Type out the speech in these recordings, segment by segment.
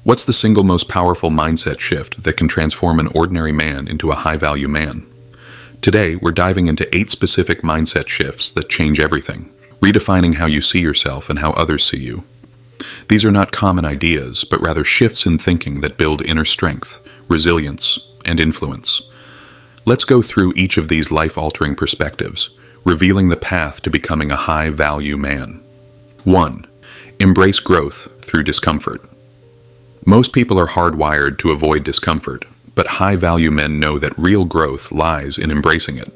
What's the single most powerful mindset shift that can transform an ordinary man into a high-value man? Today, we're diving into 8 specific mindset shifts that change everything, redefining how you see yourself and how others see you. These are not common ideas, but rather shifts in thinking that build inner strength, resilience, and influence. Let's go through each of these life-altering perspectives, revealing the path to becoming a high-value man. 1. Embrace growth through discomfort. Most people are hardwired to avoid discomfort, but high-value men know that real growth lies in embracing it.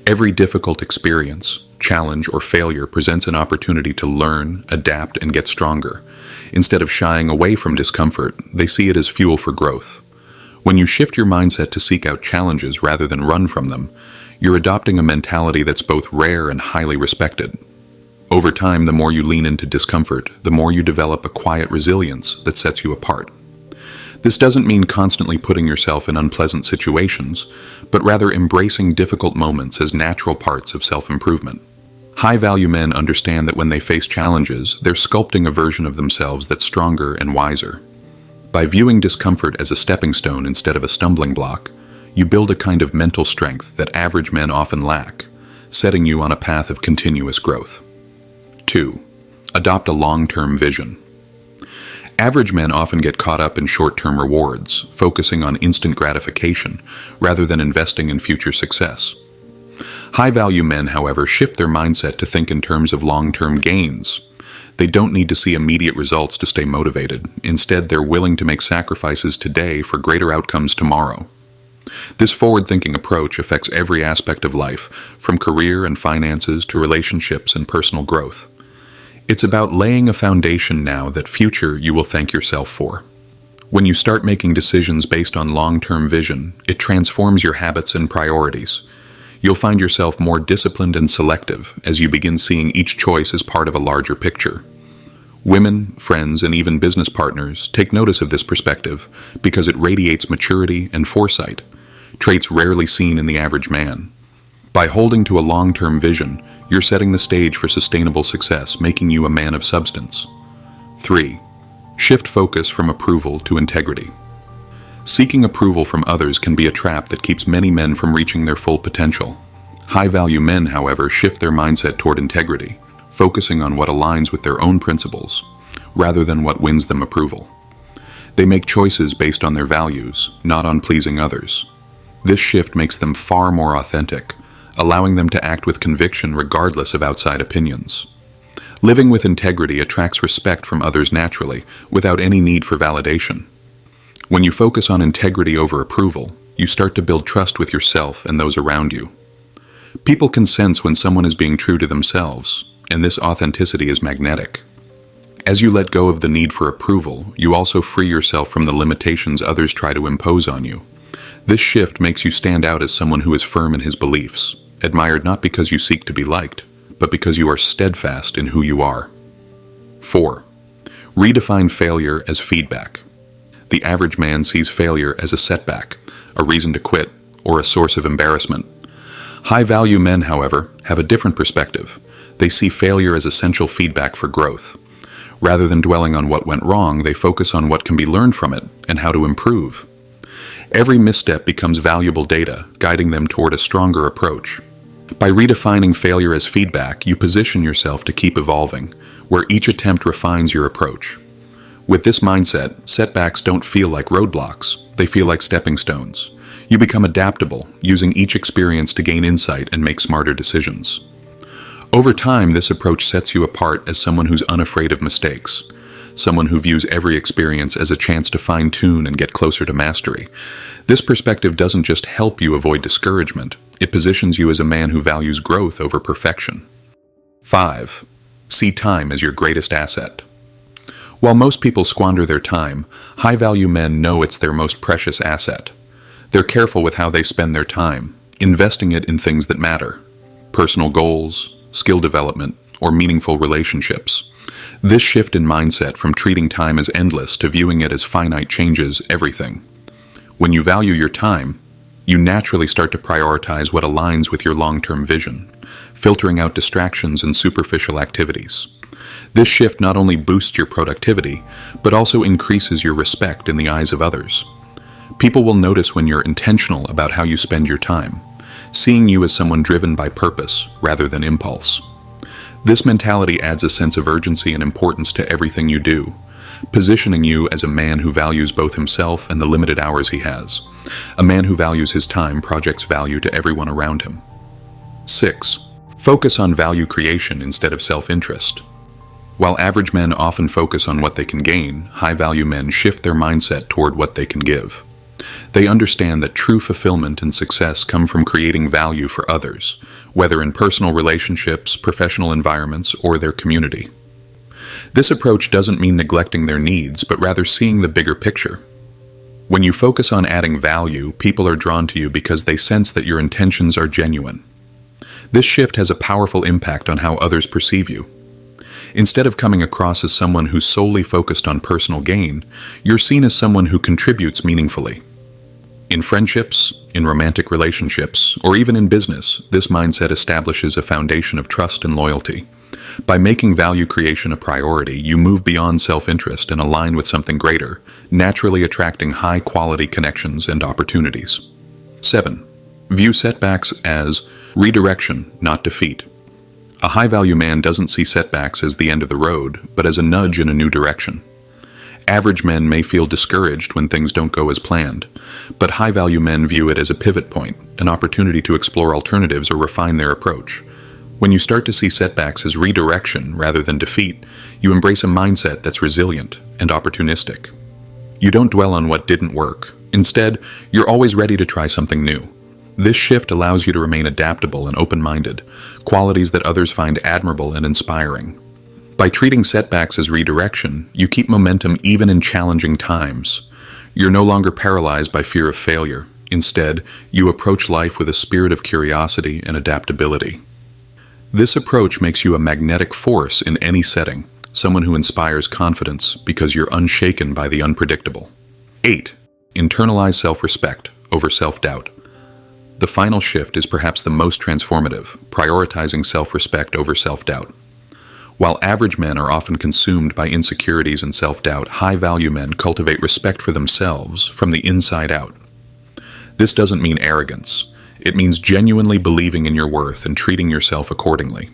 Every difficult experience, challenge, or failure presents an opportunity to learn, adapt, and get stronger. Instead of shying away from discomfort, they see it as fuel for growth. When you shift your mindset to seek out challenges rather than run from them, you're adopting a mentality that's both rare and highly respected. Over time, the more you lean into discomfort, the more you develop a quiet resilience that sets you apart. This doesn't mean constantly putting yourself in unpleasant situations, but rather embracing difficult moments as natural parts of self-improvement. High-value men understand that when they face challenges, they're sculpting a version of themselves that's stronger and wiser. By viewing discomfort as a stepping stone instead of a stumbling block, you build a kind of mental strength that average men often lack, setting you on a path of continuous growth. 2. Adopt a long-term vision. Average men often get caught up in short-term rewards, focusing on instant gratification rather than investing in future success. High-value men, however, shift their mindset to think in terms of long-term gains. They don't need to see immediate results to stay motivated. Instead, they're willing to make sacrifices today for greater outcomes tomorrow. This forward-thinking approach affects every aspect of life, from career and finances to relationships and personal growth. It's about laying a foundation now that future you will thank yourself for. When you start making decisions based on long-term vision, it transforms your habits and priorities. You'll find yourself more disciplined and selective as you begin seeing each choice as part of a larger picture. Women, friends, and even business partners take notice of this perspective because it radiates maturity and foresight, traits rarely seen in the average man. By holding to a long-term vision, you're setting the stage for sustainable success, making you a man of substance. 3. Shift focus from approval to integrity. Seeking approval from others can be a trap that keeps many men from reaching their full potential. High-value men, however, shift their mindset toward integrity, focusing on what aligns with their own principles, rather than what wins them approval. They make choices based on their values, not on pleasing others. This shift makes them far more authentic, allowing them to act with conviction regardless of outside opinions. Living with integrity attracts respect from others naturally, without any need for validation. When you focus on integrity over approval, you start to build trust with yourself and those around you. People can sense when someone is being true to themselves, and this authenticity is magnetic. As you let go of the need for approval, you also free yourself from the limitations others try to impose on you. This shift makes you stand out as someone who is firm in his beliefs, admired not because you seek to be liked, but because you are steadfast in who you are. 4. Redefine failure as feedback. The average man sees failure as a setback, a reason to quit, or a source of embarrassment. High-value men, however, have a different perspective. They see failure as essential feedback for growth. Rather than dwelling on what went wrong, they focus on what can be learned from it and how to improve. Every misstep becomes valuable data, guiding them toward a stronger approach. By redefining failure as feedback, you position yourself to keep evolving, where each attempt refines your approach. With this mindset, setbacks don't feel like roadblocks, they feel like stepping stones. You become adaptable, using each experience to gain insight and make smarter decisions. Over time, this approach sets you apart as someone who's unafraid of mistakes, someone who views every experience as a chance to fine-tune and get closer to mastery. This perspective doesn't just help you avoid discouragement, it positions you as a man who values growth over perfection. 5. See time as your greatest asset. While most people squander their time, high-value men know it's their most precious asset. They're careful with how they spend their time, investing it in things that matter: personal goals, skill development, or meaningful relationships. This shift in mindset from treating time as endless to viewing it as finite changes everything. When you value your time, you naturally start to prioritize what aligns with your long-term vision, filtering out distractions and superficial activities. This shift not only boosts your productivity, but also increases your respect in the eyes of others. People will notice when you're intentional about how you spend your time, seeing you as someone driven by purpose rather than impulse. This mentality adds a sense of urgency and importance to everything you do, positioning you as a man who values both himself and the limited hours he has. A man who values his time projects value to everyone around him. 6. Focus on value creation instead of self-interest. While average men often focus on what they can gain, high-value men shift their mindset toward what they can give. They understand that true fulfillment and success come from creating value for others, whether in personal relationships, professional environments, or their community. This approach doesn't mean neglecting their needs, but rather seeing the bigger picture. When you focus on adding value, people are drawn to you because they sense that your intentions are genuine. This shift has a powerful impact on how others perceive you. Instead of coming across as someone who's solely focused on personal gain, you're seen as someone who contributes meaningfully. In friendships, in romantic relationships, or even in business, this mindset establishes a foundation of trust and loyalty. By making value creation a priority, you move beyond self-interest and align with something greater, naturally attracting high-quality connections and opportunities. 7. View setbacks as redirection, not defeat. A high-value man doesn't see setbacks as the end of the road, but as a nudge in a new direction. Average men may feel discouraged when things don't go as planned, but high-value men view it as a pivot point, an opportunity to explore alternatives or refine their approach. When you start to see setbacks as redirection rather than defeat, you embrace a mindset that's resilient and opportunistic. You don't dwell on what didn't work. Instead, you're always ready to try something new. This shift allows you to remain adaptable and open-minded, qualities that others find admirable and inspiring. By treating setbacks as redirection, you keep momentum even in challenging times. You're no longer paralyzed by fear of failure. Instead, you approach life with a spirit of curiosity and adaptability. This approach makes you a magnetic force in any setting, someone who inspires confidence because you're unshaken by the unpredictable. 8. Internalize self-respect over self-doubt. The final shift is perhaps the most transformative, prioritizing self-respect over self-doubt. While average men are often consumed by insecurities and self-doubt, high-value men cultivate respect for themselves from the inside out. This doesn't mean arrogance. It means genuinely believing in your worth and treating yourself accordingly.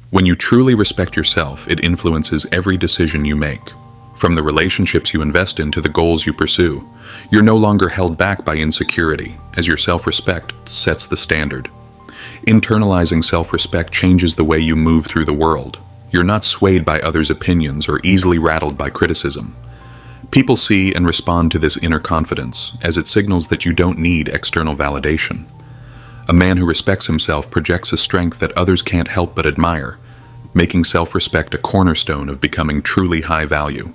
When you truly respect yourself, it influences every decision you make. From the relationships you invest in to the goals you pursue, you're no longer held back by insecurity, as your self-respect sets the standard. Internalizing self-respect changes the way you move through the world. You're not swayed by others' opinions or easily rattled by criticism. People see and respond to this inner confidence, as it signals that you don't need external validation. A man who respects himself projects a strength that others can't help but admire, making self-respect a cornerstone of becoming truly high value.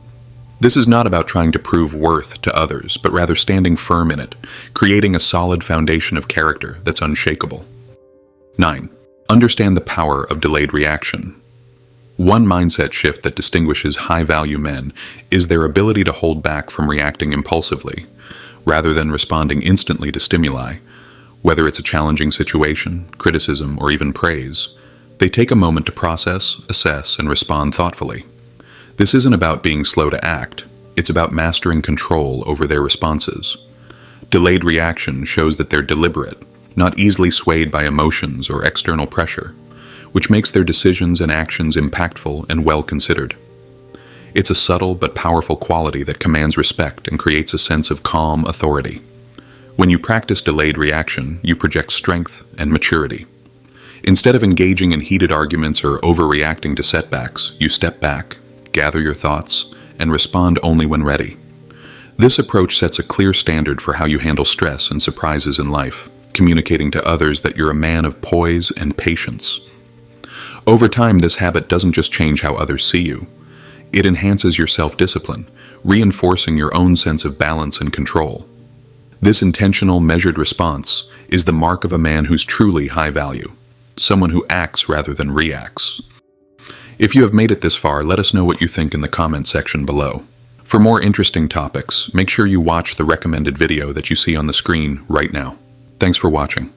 This is not about trying to prove worth to others, but rather standing firm in it, creating a solid foundation of character that's unshakable. 9. Understand the power of delayed reaction. One mindset shift that distinguishes high-value men is their ability to hold back from reacting impulsively, rather than responding instantly to stimuli. Whether it's a challenging situation, criticism, or even praise, they take a moment to process, assess, and respond thoughtfully. This isn't about being slow to act, it's about mastering control over their responses. Delayed reaction shows that they're deliberate, not easily swayed by emotions or external pressure, which makes their decisions and actions impactful and well-considered. It's a subtle but powerful quality that commands respect and creates a sense of calm authority. When you practice delayed reaction, you project strength and maturity. Instead of engaging in heated arguments or overreacting to setbacks, you step back, gather your thoughts, and respond only when ready. This approach sets a clear standard for how you handle stress and surprises in life, communicating to others that you're a man of poise and patience. Over time, this habit doesn't just change how others see you. It enhances your self-discipline, reinforcing your own sense of balance and control. This intentional, measured response is the mark of a man who's truly high value, someone who acts rather than reacts. If you have made it this far, let us know what you think in the comment section below. For more interesting topics, make sure you watch the recommended video that you see on the screen right now. Thanks for watching.